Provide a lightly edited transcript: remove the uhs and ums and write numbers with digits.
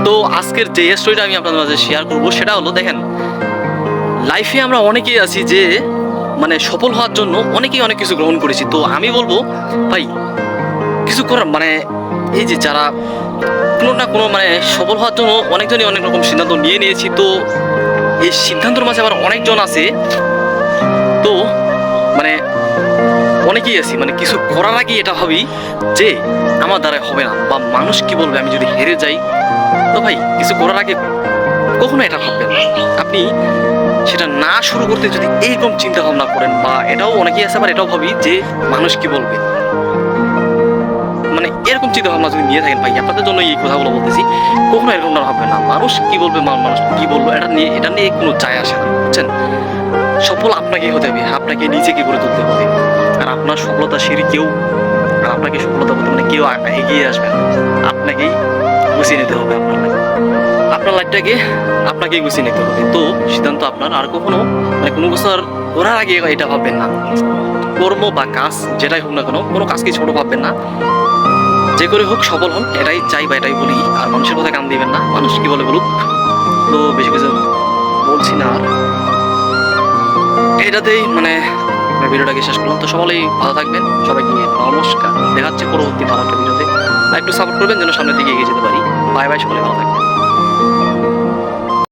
তো আজকের যে স্টোরিটা আমি আপনাদের মাঝে শেয়ার করবো সেটা হলো, দেখেন লাইফে আমরা অনেকেই আছি যে মানে সফল হওয়ার জন্য অনেকেই অনেক কিছু গ্রহণ করেছি। তো আমি বলবো ভাই কিছু করার মানে এই যে যারা কোনো না কোনো মানে সফল হওয়ার জন্য অনেকজনই অনেক রকম সিদ্ধান্ত নিয়ে নিয়েছি। তো এই সিদ্ধান্তের মাঝে আবার অনেকজন আছে তো মানে অনেকেই আছি মানে কিছু করার আগে এটা ভাবি যে আমার দ্বারা হবে না বা মানুষ কি বলবে আমি যদি হেরে যাই। তো ভাই কিছু করার আগে কখনো এটা ভাববেন না। আপনি সেটা না শুরু করতে যদি এইরকম চিন্তা ভাবনা করেন, বা এটাও অনেকেই আছে আবার এটাও ভাবি যে মানুষ কি বলবে, মানে এরকম চিন্তা ভাবনা যদি নিয়ে থাকেন ভাই আপনাদের জন্য এই কথাগুলো বলতেছি, কখনো এরকম না ভাববেন না মানুষ কি বলবে মানুষ কি বলবো এটা নিয়ে কোনো যায় আসে না, বুঝছেন। সফল আপনাকেই হতে হবে, আপনাকে নিজেকে গড়ে তুলতে হবে। আর আপনার সফলতা সিঁড়ি কেউ আর আপনাকে সফলতা বলতে মানে কেউ এগিয়ে আসবে না, আপনাকেই গুছিয়ে নিতে হবে আপনার লাইফটাকে আপনাকেই গুছিয়ে নিতে হবে। তো সিদ্ধান্ত আপনার, আর কখনো মানে কোনো কিছু আর করার আগে এটা ভাববেন না। কর্ম বা কাজ যেটাই হোক না কোনো কাজকে ছোট ভাববেন না, যে করে হোক সফল হন এটাই চাই বা এটাই বলি। আর মানুষের কথা কান দিবেন না, মানুষ কি বলে বলুক। তো বেশি কিছু বলছি না আর, এটাতেই মানে ভিডিওটাকে শেষ করলাম। তো সবাই ভালো থাকবেন, সবাইকে নমস্কার, দেখা হচ্ছে পরবর্তী ভালো একটা ভিডিওতে। আর একটু সাপোর্ট করবেন যেন সামনের দিকে এগিয়ে যেতে পারি। বাই বাই, সকলে ভালো থাকবেন।